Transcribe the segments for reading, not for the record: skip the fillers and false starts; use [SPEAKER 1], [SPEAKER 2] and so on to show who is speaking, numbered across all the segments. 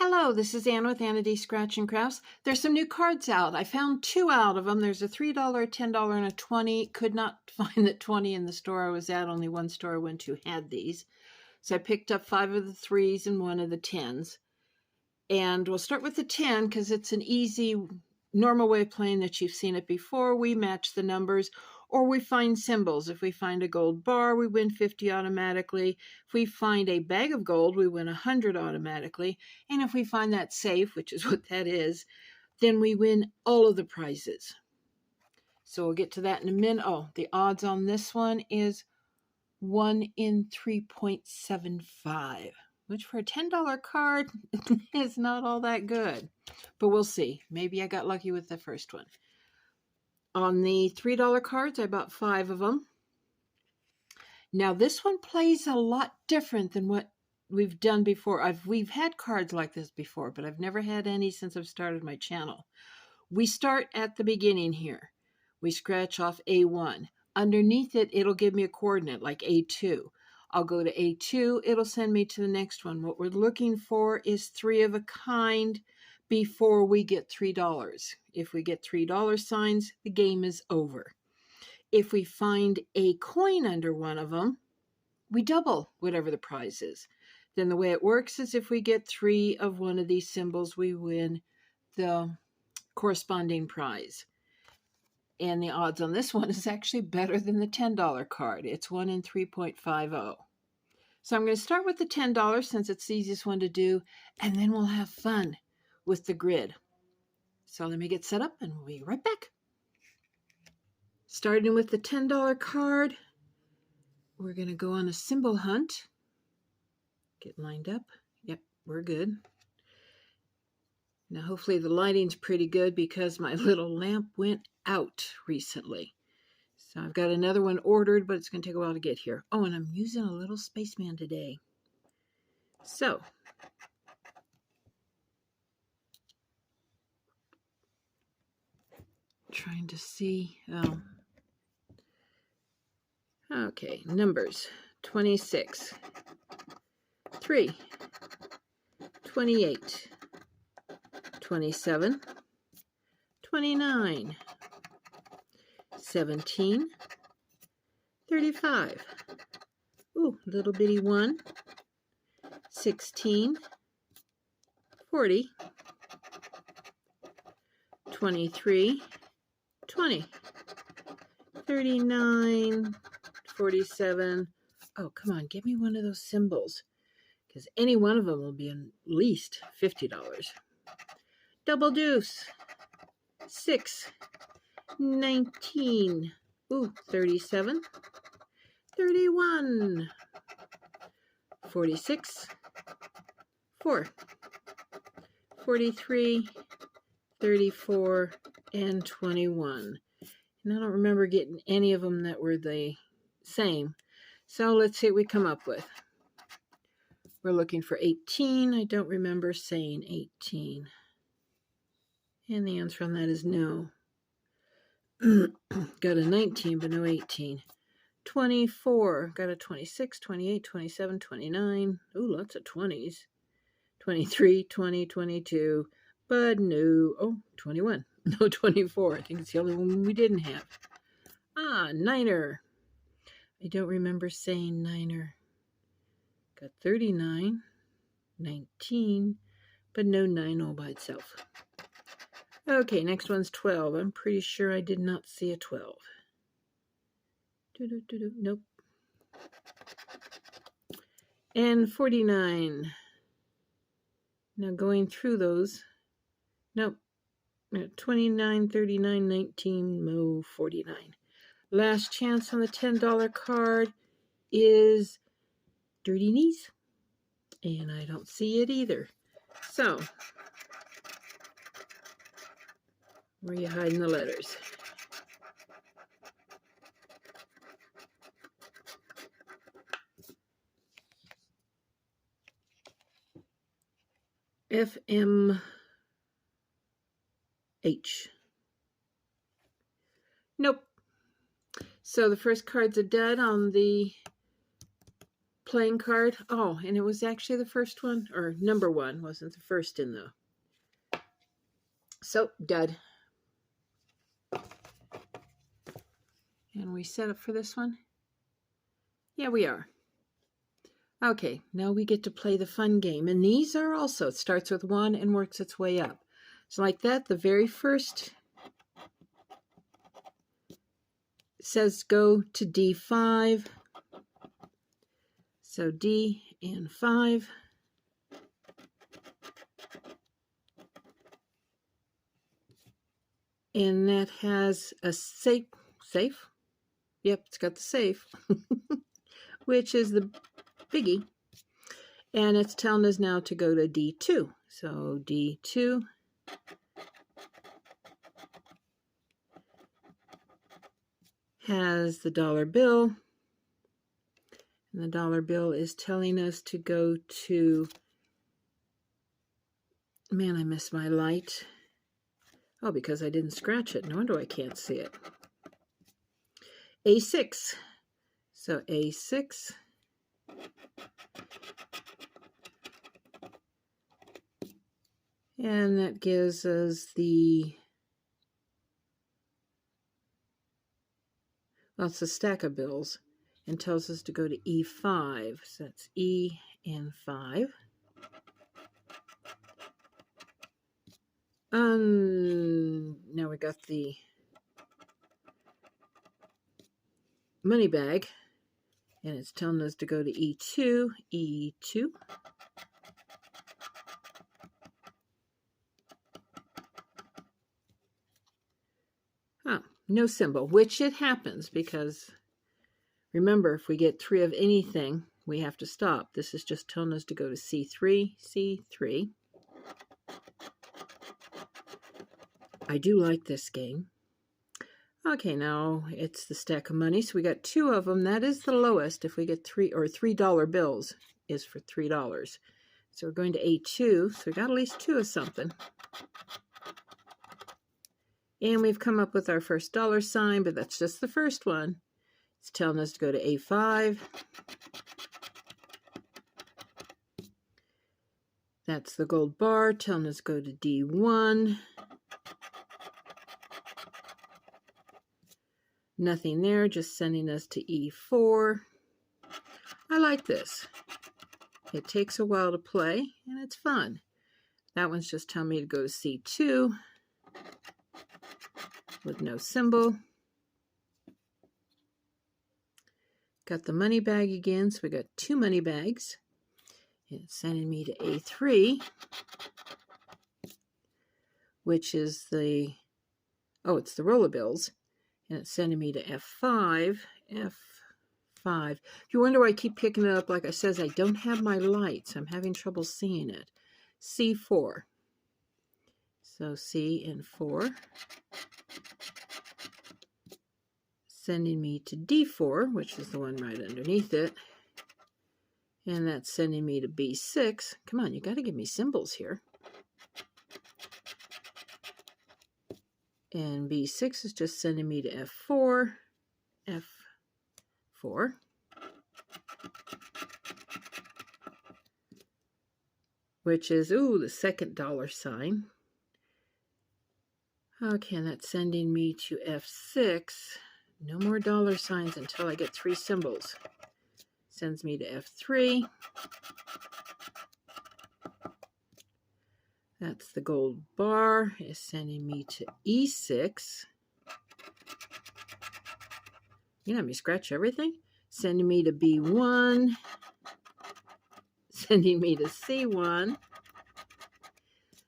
[SPEAKER 1] Hello, this is Anna with Anna D. Scratch and Crafts. There's some new cards out. I found two out of them. There's a $3, a $10, and a 20. Could not find the 20 in the store I was at. Only one store I went to had these. So I picked up 5 of the 3s and 1 of the 10s. And we'll start with the 10 because it's an easy, normal way of playing that you've seen it before. We match the numbers or we find symbols. If we find a gold bar, we win 50 automatically. If we find a bag of gold, we win 100 automatically. And if we find that safe, which is what that is, then we win all of the prizes. So we'll get to that in a minute. Oh, the odds on this one is 1 in 3.75, which for a $10 card is not all that good. But we'll see. Maybe I got lucky with the first one. On the $3 cards, I bought 5 of them. Now this one plays a lot different than what we've done before. We've had cards like this before, but I've never had any since I've started my channel. We start at the beginning here. We scratch off A1. Underneath it, it'll give me a coordinate like A2. I'll go to A2. It'll send me to the next one. What we're looking for is 3 of a kind before we get $3. If we get $3 signs, the game is over. If we find a coin under one of them, we double whatever the prize is. Then the way it works is if we get 3 of one of these symbols, we win the corresponding prize. And the odds on this one is actually better than the $10 card. It's 1 in 3.50. So I'm going to start with the $10 since it's the easiest one to do, and then we'll have fun with the grid. So let me get set up and we'll be right back. Starting with the $10 card, we're going to go on a symbol hunt. Get lined up. Yep, we're good. Now hopefully the lighting's pretty good because my little lamp went out recently. So I've got another one ordered, but it's going to take a while to get here. Oh, and I'm using a little spaceman today. So trying to see. Okay, numbers 26, 3, 28, 27, 29, 17, 35, ooh, little bitty 1, 16, 40, 23, 20, 39, 47. Oh, come on, give me one of those symbols, because any one of them will be at least $50. Double deuce, 6, 19, ooh, 37, 31, 46, 4, 43, 34, and 21. And I don't remember getting any of them that were the same. So let's see what we come up with. We're looking for 18. I don't remember saying 18. And the answer on that is no. Got a 19, but no 18. 24. Got a 26, 28, 27, 29. Ooh, lots of 20s. 23, 20, 22. But no. Oh, 21. No, 24. I think it's the only one we didn't have. Ah, niner. I don't remember saying niner. Got 39, 19, but no 9 all by itself. Okay, next one's 12. I'm pretty sure I did not see a 12. Nope. And 49. Now going through those. Nope. 29, 39, 19, no, 49. Last chance on the $10 card is Dirty Knees. And I don't see it either. So, where are you hiding the letters? FMH. Nope. So the first card's a dud on the playing card. Oh, and it was actually the first one, or number one, wasn't the first in the. So, dud. And we set up for this one? Yeah, we are. Okay, now we get to play the fun game. And these are also, it starts with 1 and works its way up. So like that, the very first says go to D5. So D and 5. And that has a safe? Yep, it's got the safe, which is the biggie. And it's telling us now to go to D2. So D2. Has the dollar bill. And the dollar bill is telling us to go to, man, I missed my light. Oh, because I didn't scratch it. No wonder I can't see it. A6. So A6. And that gives us the, well, it's a stack of bills, and tells us to go to E5. So that's E and 5. Now we got the money bag, and it's telling us to go to E2, E2. Oh, no symbol, which it happens because, remember, if we get 3 of anything, we have to stop. This is just telling us to go to C3, C3. I do like this game. Okay, now it's the stack of money. So we got 2 of them. That is the lowest. If we get $3 bills is for $3. So we're going to A2. So we got at least 2 of something. And we've come up with our first dollar sign, but that's just the first one. It's telling us to go to A5. That's the gold bar, telling us to go to D1. Nothing there, just sending us to E4. I like this. It takes a while to play, and it's fun. That one's just telling me to go to C2 with no symbol. Got the money bag again, so we got 2 money bags. It's sending me to A3, which is the, oh, it's the roller bills. And it's sending me to F5, F5. If you wonder why I keep picking it up, like I says, I don't have my lights. I'm having trouble seeing it. C4. So C and 4. Sending me to D4, which is the one right underneath it. And that's sending me to B6. Come on, you got to give me symbols here. And B6 is just sending me to F4, F4. Which is, ooh, the second dollar sign. Okay, and that's sending me to F6. No more dollar signs until I get 3 symbols. Sends me to F3. That's the gold bar, is sending me to E6. You know, let me scratch everything. Sending me to B1. Sending me to C1.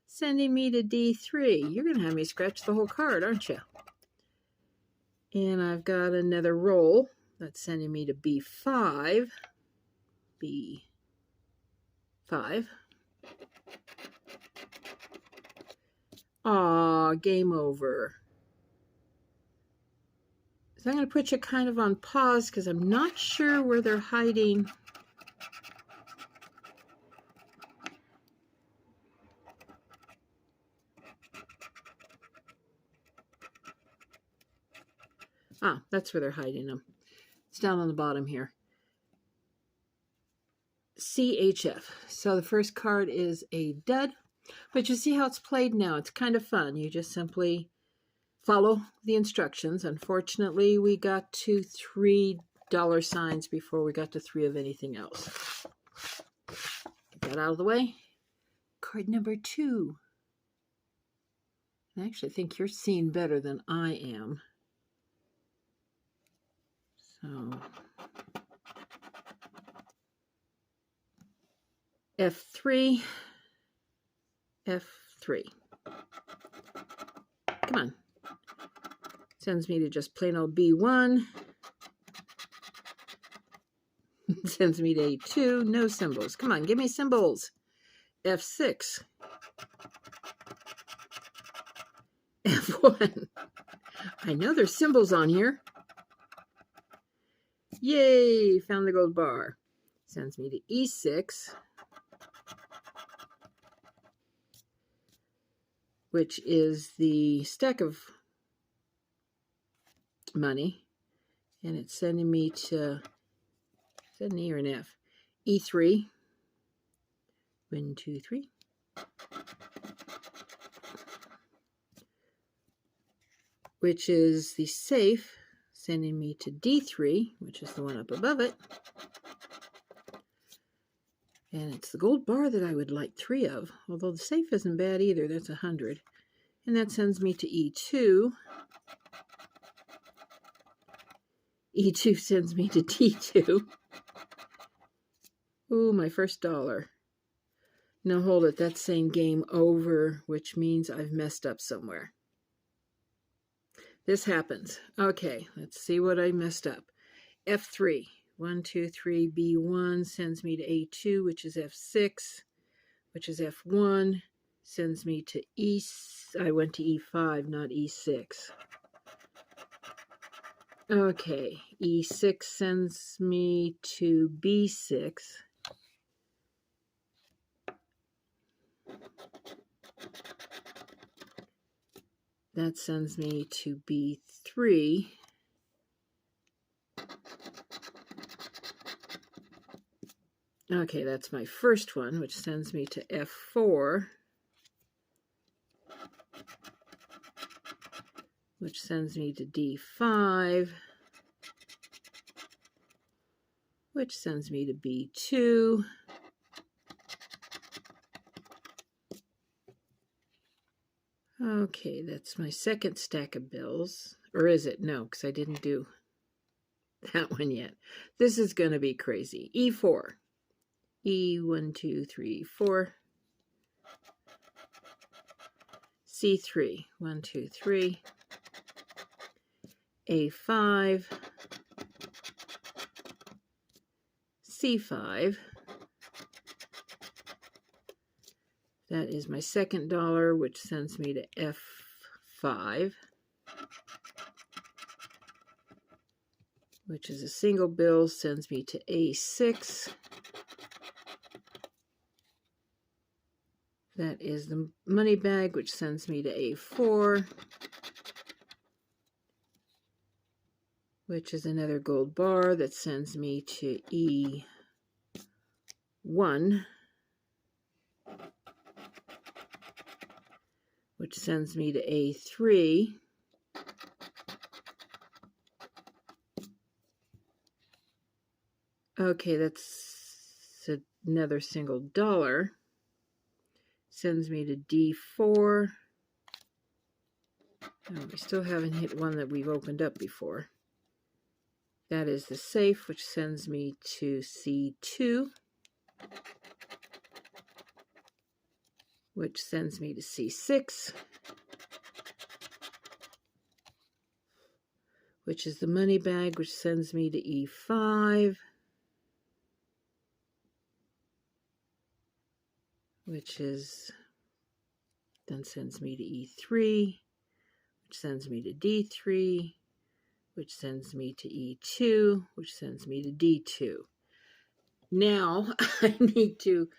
[SPEAKER 1] Sending me to D3. You're going to have me scratch the whole card, aren't you? And I've got another roll. That's sending me to B5. B5. Aw, game over. So I'm going to put you kind of on pause because I'm not sure where they're hiding. Ah, that's where they're hiding them. It's down on the bottom here. CHF. So the first card is a dud, but you see how it's played now. It's kind of fun. You just simply follow the instructions. Unfortunately, we got to $3 signs before we got to 3 of anything else. Get that out of the way. Card number 2. I actually think you're seeing better than I am. So F3, F3. Come on. Sends me to just plain old B1. Sends me to A2. No symbols. Come on, give me symbols. F6. F1. I know there's symbols on here. Yay, found the gold bar. Sends me to E6, which is the stack of money. And it's sending me to, is that an E or an F? E3. 1, 2, 3. Which is the safe, sending me to D3, which is the one up above it. And it's the gold bar that I would like 3 of, although the safe isn't bad either. That's 100. And that sends me to E2. E2 sends me to D2. Ooh, my first dollar. Now hold it, that's saying game over, which means I've messed up somewhere. This happens. Okay, let's see what I messed up. F3. 1, 2, 3, B1 sends me to A2, which is F6, which is F1, sends me to E. I went to E5, not E6. Okay, E6 sends me to B6. That sends me to B3. Okay, that's my first one, which sends me to F4, which sends me to D5, which sends me to B2. Okay, that's my second stack of bills. Or is it? No, because I didn't do that one yet. This is going to be crazy. E4. E1, 2, 3, 4. C3. 1, 2, 3. A5. C5. That is my second dollar, which sends me to F5, which is a single bill, sends me to A6. That is the money bag, which sends me to A4, which is another gold bar that sends me to E1, which sends me to A3. Okay, that's another single dollar. Sends me to D4. Oh, we still haven't hit one that we've opened up before. That is the safe, which sends me to C2, which sends me to C6, which is the money bag, which sends me to E5, which is then sends me to E3, which sends me to D3, which sends me to E2, which sends me to D2. Now I need to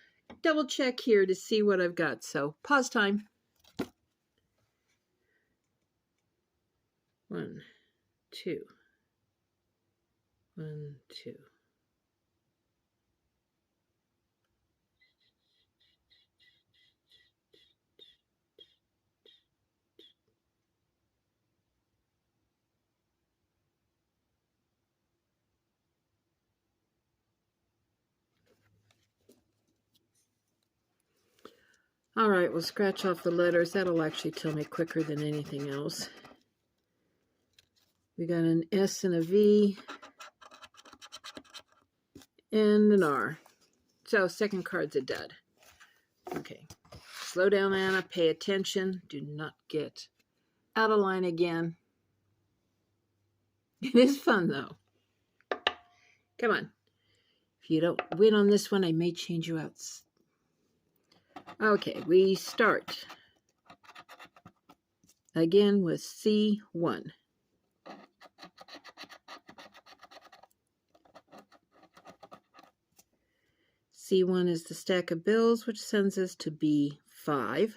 [SPEAKER 1] double check here to see what I've got. So pause time. 1, 2. 1, 2. All right, we'll scratch off the letters. That'll actually tell me quicker than anything else. We got an S and a V and an R. So second card's a dud. Okay. Slow down, Anna. Pay attention. Do not get out of line again. It is fun, though. Come on. If you don't win on this one, I may change you out. Okay, we start again with C1. C1 is the stack of bills, which sends us to B5.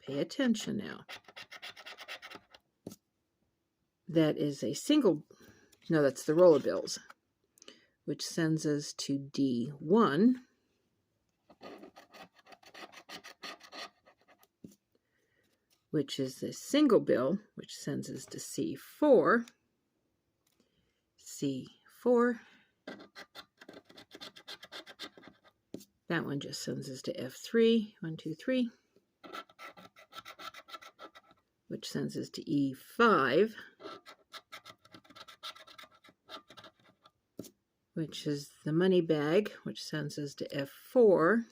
[SPEAKER 1] Pay attention now. That is a single, no, that's the roll of bills, which sends us to D1. Which is the single bill, which sends us to C4. C4. That one just sends us to F3. 1, 2, 3. Which sends us to E5. Which is the money bag, which sends us to F4.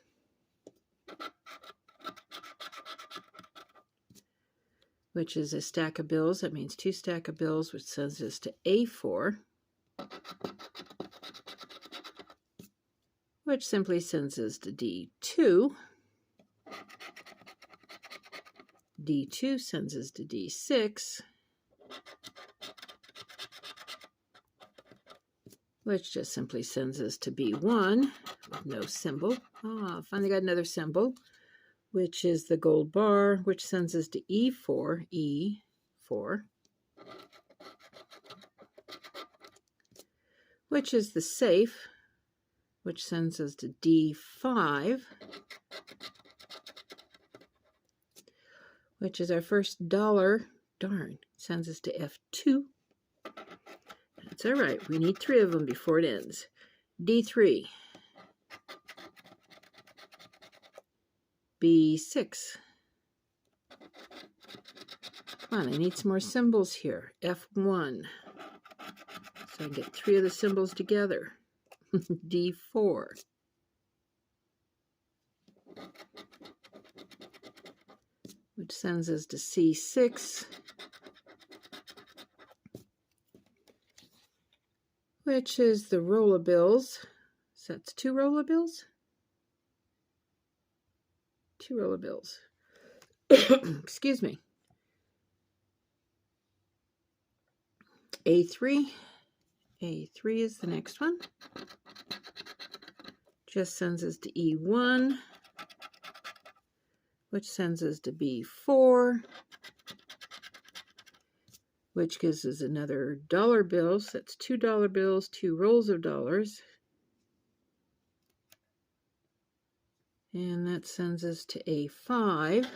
[SPEAKER 1] Which is a stack of bills. That means 2 stack of bills, which sends us to A4, which simply sends us to D2. D2 sends us to D6, which just simply sends us to B1 with no symbol. Finally got another symbol, which is the gold bar, which sends us to E4, E4, which is the safe, which sends us to D5, which is our first dollar. Darn, sends us to F2. That's all right. We need 3 of them before it ends. D3. B6. Come on, I need some more symbols here. F1. So I get 3 of the symbols together. D4. Which sends us to C6. Which is the roll of bills. So that's 2 roll of bills? 2 roll of bills. Excuse me. A3. A3 is the next one. Just sends us to E1, which sends us to B4, which gives us another dollar bill. So that's 2 dollar bills, 2 rolls of dollars. And that sends us to A5,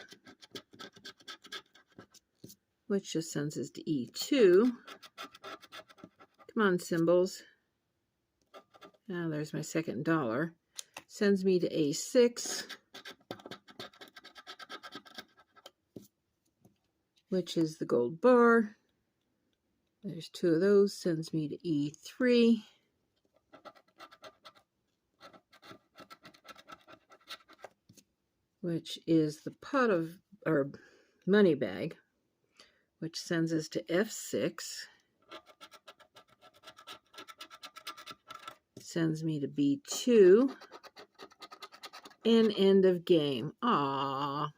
[SPEAKER 1] which just sends us to E2. Come on, symbols. Now there's my second dollar. Sends me to A6, which is the gold bar. There's 2 of those. Sends me to E3. Which is the pot of, or money bag, which sends us to F6. Sends me to B2. And end of game. Aww.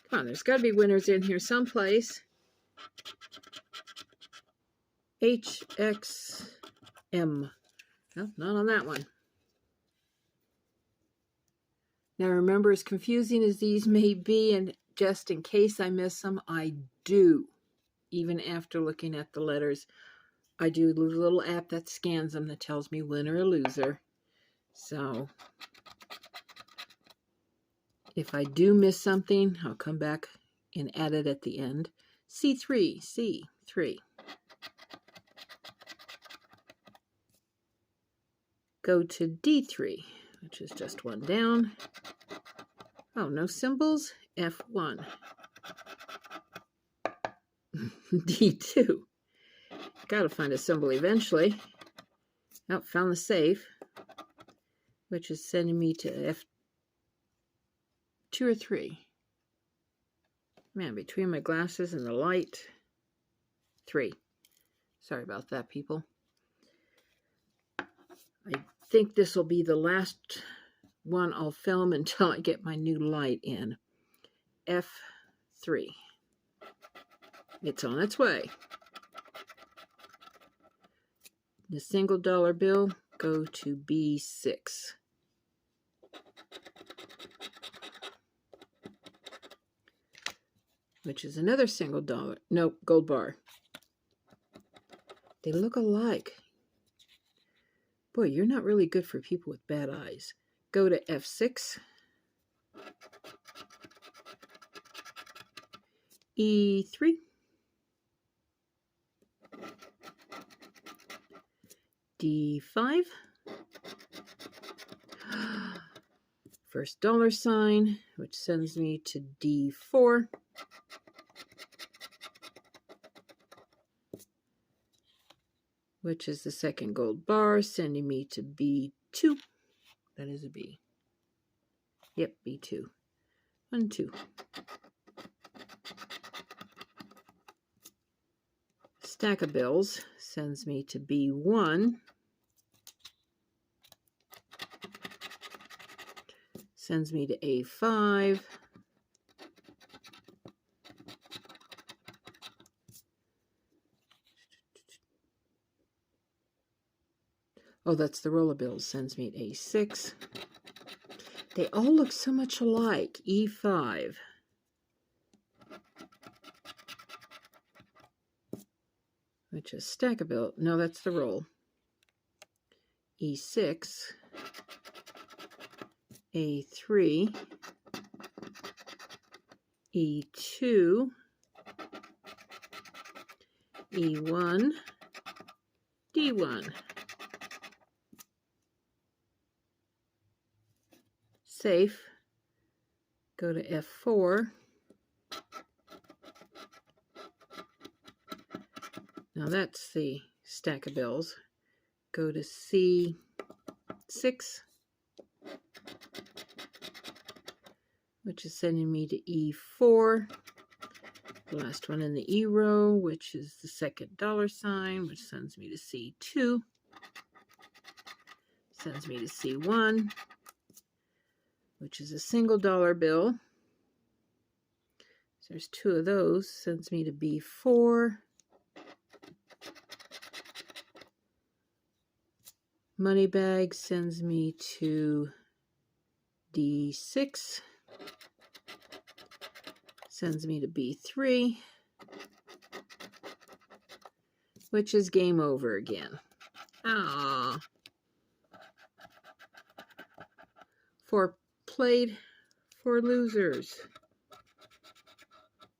[SPEAKER 1] Come on, there's got to be winners in here someplace. HXM. Well, not on that one. Now remember, as confusing as these may be, and just in case I miss them, I do, even after looking at the letters, I do a little app that scans them that tells me winner or loser. So if I do miss something, I'll come back and add it at the end. C3, C3. Go to D3, which is just one down. Oh, no symbols? F1. D2. Gotta find a symbol eventually. Oh, found the safe, which is sending me to F2 or 3. Man, between my glasses and the light, 3. Sorry about that, people. I think this will be the last one I'll film until I get my new light in. F3. It's on its way. The single dollar bill, go to B6. Which is another single dollar. Nope, gold bar. They look alike. Boy, you're not really good for people with bad eyes. Go to F6. E3. D5. First dollar sign, which sends me to D4. Which is the second gold bar, sending me to B2. That is a B. Yep, B2. 1, 2. Stack of bills sends me to B1. Sends me to A5. Oh, that's the roll of bills. Sends me to A6. They all look so much alike. E5. Which is stack of bills. No, that's the roll. E6. A3. E2. E1. D1. Safe. Go to F4. Now that's the stack of bills. Go to C6. Which is sending me to E4. The last one in the E row, which is the second dollar sign, which sends me to C2. Sends me to C1. Which is a single dollar bill. So there's 2 of those. Sends me to B4. Money bag sends me to D6. Sends me to B3. Which is game over again. Ah. 4 played, 4 losers.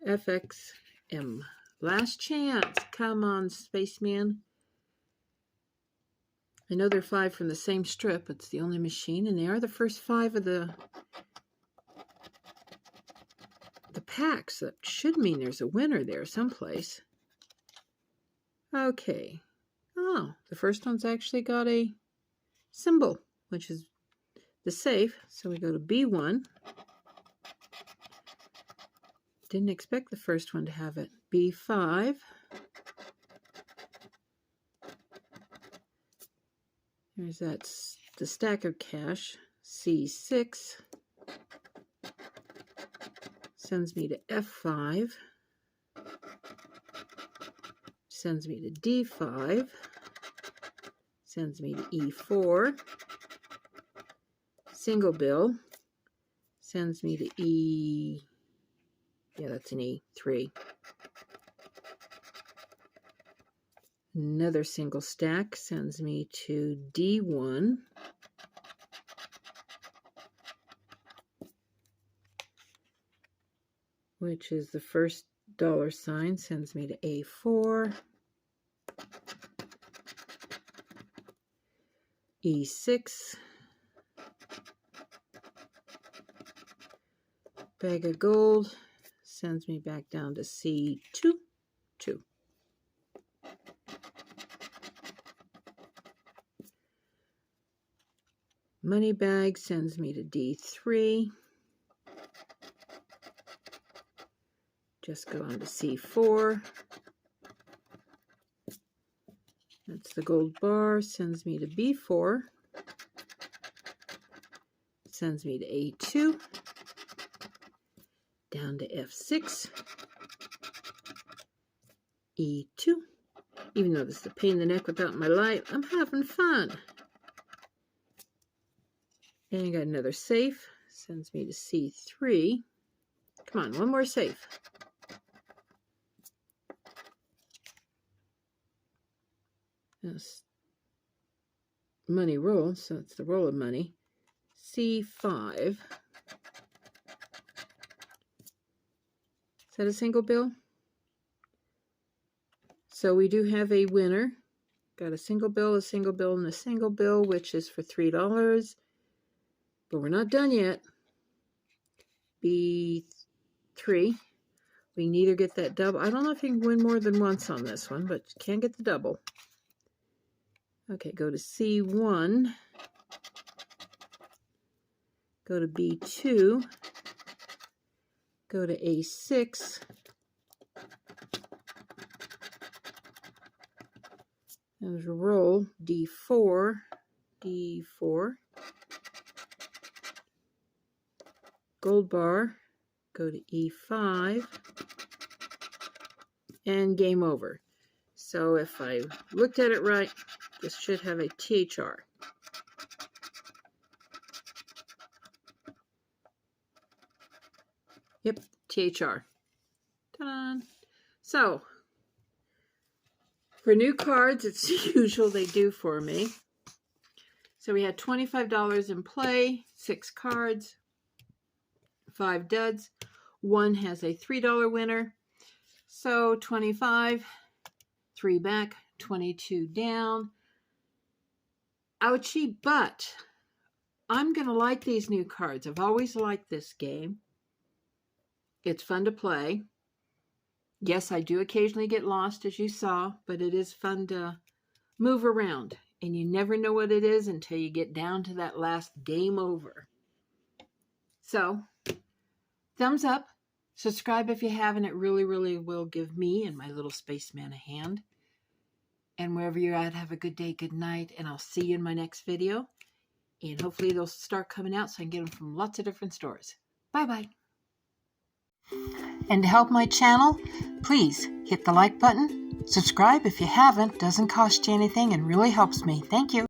[SPEAKER 1] FXM. Last chance. Come on, spaceman. I know they're 5 from the same strip. It's the only machine, and they are the first 5 of the packs. That should mean there's a winner there someplace. Okay. Oh, the first one's actually got a symbol, which is the safe. So we go to B1. Didn't expect the first one to have it. B5. There's the stack of cash. C6. Sends me to F5. Sends me to D5. Sends me to E4. Single bill. Sends me to E. Yeah, that's an E3. Another single stack sends me to D1. Which is the first dollar sign, sends me to A4. E6. Bag of gold sends me back down to C2, 2. Money bag sends me to D3. Just go on to C4. That's the gold bar, sends me to B4. Sends me to A2. Down to F6. E2. Even though this is a pain in the neck without my light, I'm having fun. And I got another safe. Sends me to C3. Come on, one more safe. That's money roll, so it's the roll of money. C5. Is that a single bill? So we do have a winner. Got a single bill, and a single bill, which is for $3. But we're not done yet. B3. We can either get that double. I don't know if you can win more than once on this one, but you can get the double. Okay, go to C1. Go to B2. Go to A6. There's a roll. D4. D4. Gold bar. Go to E5. And game over. So if I looked at it right, this should have a THR. Yep, THR. Ta-da! So, for new cards, it's usual they do for me. So we had $25 in play, 6 cards, 5 duds. One has a $3 winner. So 25, 3 back, 22 down. Ouchie, but I'm going to like these new cards. I've always liked this game. It's fun to play. Yes, I do occasionally get lost, as you saw, but it is fun to move around. And you never know what it is until you get down to that last game over. So, thumbs up. Subscribe if you haven't. It really, really will give me and my little spaceman a hand. And wherever you're at, have a good day, good night, and I'll see you in my next video. And hopefully they'll start coming out so I can get them from lots of different stores. Bye-bye. And to help my channel, please hit the like button. Subscribe if you haven't. Doesn't cost you anything and really helps me. Thank you.